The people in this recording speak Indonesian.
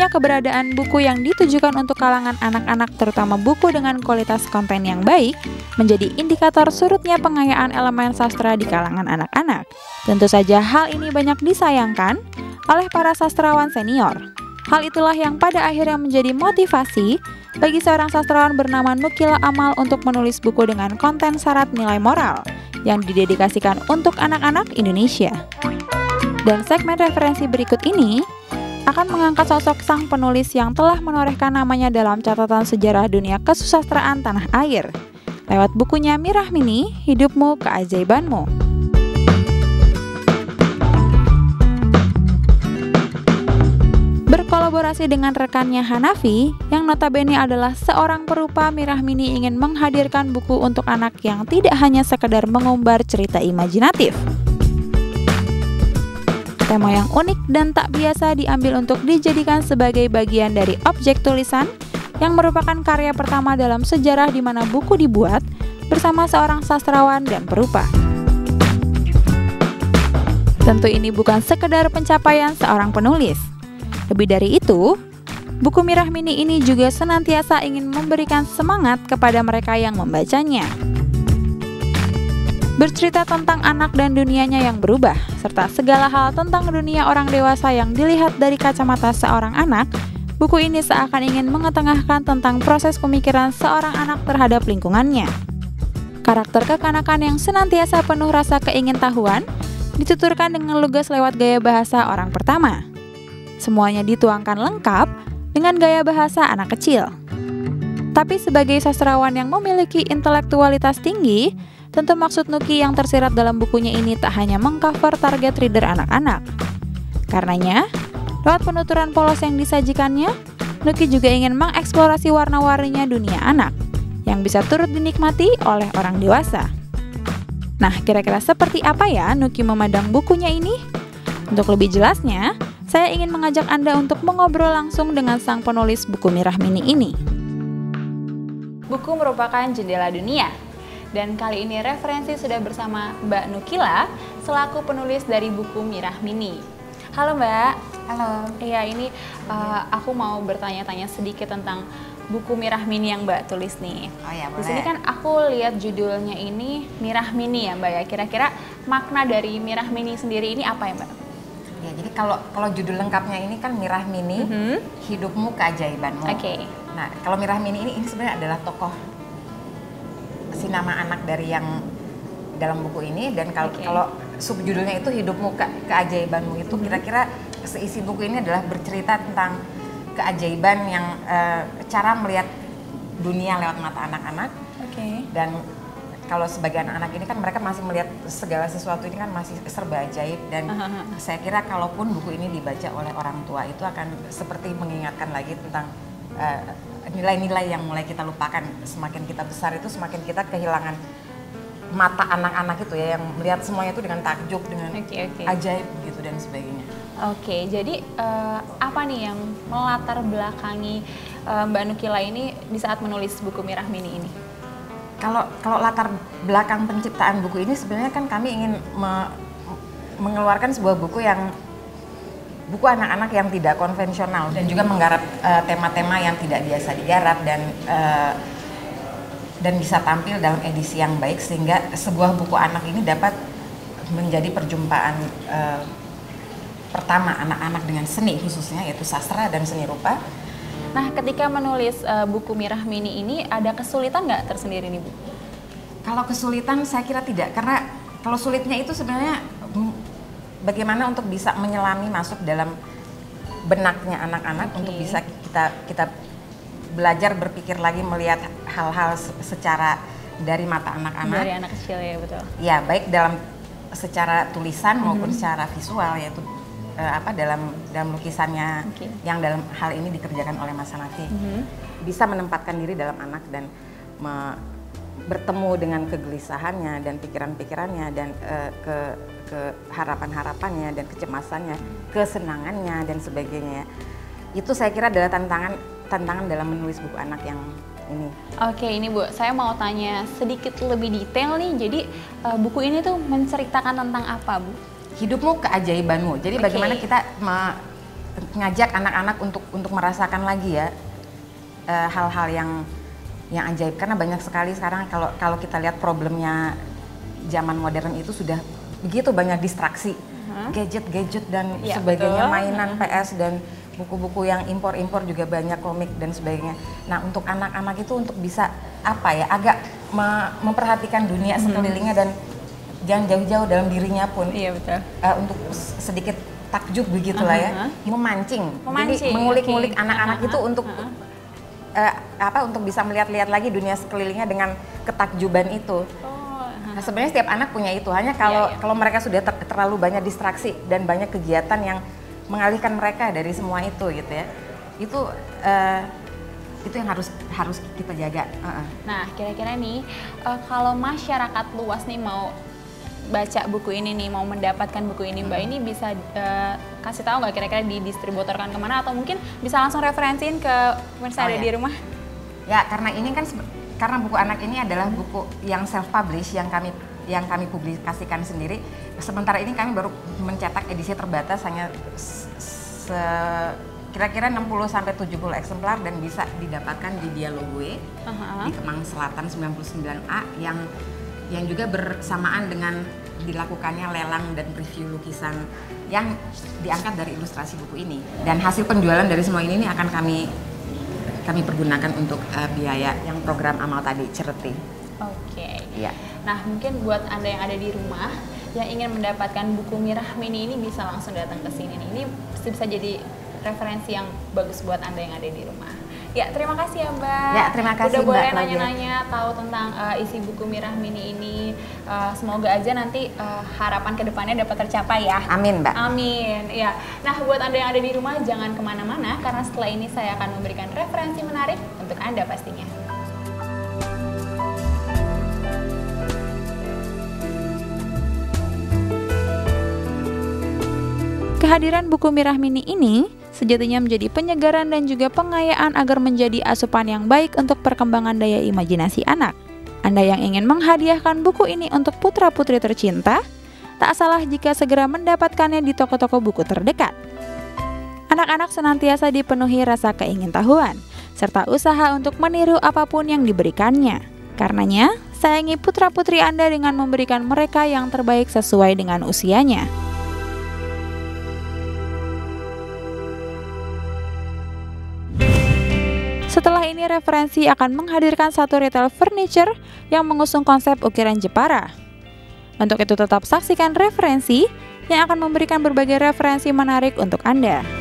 Tingginya keberadaan buku yang ditujukan untuk kalangan anak-anak, terutama buku dengan kualitas konten yang baik, menjadi indikator surutnya pengayaan elemen sastra di kalangan anak-anak. Tentu saja hal ini banyak disayangkan oleh para sastrawan senior. Hal itulah yang pada akhirnya menjadi motivasi bagi seorang sastrawan bernama Nukila Amal untuk menulis buku dengan konten syarat nilai moral yang didedikasikan untuk anak-anak Indonesia. Dan segmen referensi berikut ini akan mengangkat sosok sang penulis yang telah menorehkan namanya dalam catatan sejarah dunia kesusastraan tanah air lewat bukunya Mirah Mini, Hidupmu Keajaibanmu. Berkolaborasi dengan rekannya Hanafi, yang notabene adalah seorang perupa, Mirah Mini ingin menghadirkan buku untuk anak yang tidak hanya sekedar mengumbar cerita imajinatif. Tema yang unik dan tak biasa diambil untuk dijadikan sebagai bagian dari objek tulisan yang merupakan karya pertama dalam sejarah di mana buku dibuat bersama seorang sastrawan dan perupa. Tentu ini bukan sekedar pencapaian seorang penulis. Lebih dari itu, buku Mirah Mini ini juga senantiasa ingin memberikan semangat kepada mereka yang membacanya. Bercerita tentang anak dan dunianya yang berubah, serta segala hal tentang dunia orang dewasa yang dilihat dari kacamata seorang anak, buku ini seakan ingin mengetengahkan tentang proses pemikiran seorang anak terhadap lingkungannya. Karakter kekanakan yang senantiasa penuh rasa keingintahuan dituturkan dengan lugas lewat gaya bahasa orang pertama. Semuanya dituangkan lengkap dengan gaya bahasa anak kecil. Tapi sebagai sastrawan yang memiliki intelektualitas tinggi, tentu maksud Nuki yang tersirat dalam bukunya ini tak hanya mengcover target reader anak-anak. Karenanya, lewat penuturan polos yang disajikannya, Nuki juga ingin mengeksplorasi warna-warninya dunia anak, yang bisa turut dinikmati oleh orang dewasa. Nah, kira-kira seperti apa ya Nuki memandang bukunya ini? Untuk lebih jelasnya, saya ingin mengajak Anda untuk mengobrol langsung dengan sang penulis buku Mirah Mini ini. Buku merupakan jendela dunia. Dan kali ini referensi sudah bersama Mbak Nukila selaku penulis dari buku Mirah Mini. Halo Mbak. Halo. Iya, ini aku mau bertanya-tanya sedikit tentang buku Mirah Mini yang Mbak tulis nih. Oh ya, boleh. Di sini kan aku lihat judulnya ini Mirah Mini ya Mbak ya. Kira-kira makna dari Mirah Mini sendiri ini apa ya Mbak? Ya, jadi kalau judul lengkapnya ini kan Mirah Mini, Hidupmu Keajaibanmu. Oke. Nah, kalau Mirah Mini ini sebenarnya adalah tokoh si nama anak dari yang dalam buku ini, dan kalau subjudulnya itu Hidupmu Keajaibanmu itu kira-kira seisi buku ini adalah bercerita tentang keajaiban yang cara melihat dunia lewat mata anak-anak. Dan kalau sebagai anak-anak ini kan mereka masih melihat segala sesuatu ini kan masih serba ajaib, dan saya kira kalaupun buku ini dibaca oleh orang tua itu akan seperti mengingatkan lagi tentang nilai-nilai yang mulai kita lupakan. Semakin kita besar itu semakin kita kehilangan mata anak-anak itu ya, yang melihat semuanya itu dengan takjub, dengan ajaib gitu dan sebagainya. Oke, jadi apa nih yang melatar belakangi Mbak Nukila ini di saat menulis buku Mirah Mini ini? Kalau latar belakang penciptaan buku ini sebenarnya kan kami ingin mengeluarkan sebuah buku anak-anak yang tidak konvensional, dan juga menggarap tema-tema yang tidak biasa digarap, dan bisa tampil dalam edisi yang baik sehingga sebuah buku anak ini dapat menjadi perjumpaan pertama anak-anak dengan seni, khususnya yaitu sastra dan seni rupa. Nah, ketika menulis buku Mirah Mini ini ada kesulitan nggak tersendiri nih Bu? Kalau kesulitan saya kira tidak, karena kalau sulitnya itu sebenarnya bagaimana untuk bisa menyelami masuk dalam benaknya anak-anak, untuk bisa kita belajar berpikir lagi, melihat hal-hal secara dari mata anak-anak. Dari anak kecil ya, betul. Ya, baik dalam secara tulisan maupun secara visual, yaitu dalam lukisannya yang dalam hal ini dikerjakan oleh Mas Hanafi. Bisa menempatkan diri dalam anak dan bertemu dengan kegelisahannya dan pikiran-pikirannya dan harapan-harapannya dan kecemasannya, kesenangannya dan sebagainya. Itu saya kira adalah tantangan dalam menulis buku anak yang ini. Oke, ini Bu, saya mau tanya sedikit lebih detail nih. Jadi buku ini tuh menceritakan tentang apa, Bu? Hidupmu Keajaibanmu. Jadi bagaimana kita ngajak anak-anak untuk merasakan lagi ya hal-hal yang ajaib, karena banyak sekali sekarang kalau kita lihat problemnya zaman modern itu sudah begitu banyak distraksi, gadget dan sebagainya, mainan PS dan buku-buku yang impor-impor juga banyak, komik dan sebagainya. Nah, untuk anak-anak itu untuk bisa agak memperhatikan dunia sekelilingnya dan jangan jauh-jauh dalam dirinya pun. Iya, betul. Untuk sedikit takjub begitulah ya, memancing. Jadi mengulik-ngulik anak-anak itu untuk untuk bisa melihat-lihat lagi dunia sekelilingnya dengan ketakjuban itu. Nah, sebenarnya setiap anak punya itu, hanya kalau mereka sudah terlalu banyak distraksi dan banyak kegiatan yang mengalihkan mereka dari semua itu gitu ya. Itu yang harus kita jaga. Nah, kira-kira nih kalau masyarakat luas nih mau baca buku ini nih, mau mendapatkan buku ini, Mbak, ini bisa kasih tahu nggak kira-kira didistributorkan kemana, atau mungkin bisa langsung referensiin ke pemirsa ada di rumah? Ya, karena ini kan karena buku anak ini adalah buku yang self publish yang kami publikasikan sendiri. Sementara ini kami baru mencetak edisi terbatas, hanya kira-kira 60-70 eksemplar dan bisa didapatkan di Dialogue di Kemang Selatan 99A yang juga bersamaan dengan dilakukannya lelang dan review lukisan yang diangkat dari ilustrasi buku ini. Dan hasil penjualan dari semua ini akan kami pergunakan untuk biaya yang program amal tadi, charity. Oke. Iya. Nah, mungkin buat Anda yang ada di rumah yang ingin mendapatkan buku Mirah Mini ini bisa langsung datang ke sini nih. Ini bisa jadi referensi yang bagus buat Anda yang ada di rumah. Ya, terima kasih ya, Mbak. Ya, terima kasih, udah boleh Mbak nanya-nanya tahu tentang isi buku Mirah Mini ini. Semoga aja nanti harapan kedepannya dapat tercapai ya. Amin, Mbak. Amin. Ya. Nah, buat Anda yang ada di rumah jangan kemana-mana, karena setelah ini saya akan memberikan referensi menarik untuk Anda pastinya. Kehadiran buku Mirah Mini ini sejatinya menjadi penyegaran dan juga pengayaan agar menjadi asupan yang baik untuk perkembangan daya imajinasi anak. Anda yang ingin menghadiahkan buku ini untuk putra-putri tercinta, tak salah jika segera mendapatkannya di toko-toko buku terdekat. Anak-anak senantiasa dipenuhi rasa keingintahuan, serta usaha untuk meniru apapun yang diberikannya. Karenanya, sayangi putra-putri Anda dengan memberikan mereka yang terbaik sesuai dengan usianya. Setelah ini referensi akan menghadirkan satu retail furniture yang mengusung konsep ukiran Jepara. Untuk itu tetap saksikan referensi yang akan memberikan berbagai referensi menarik untuk Anda.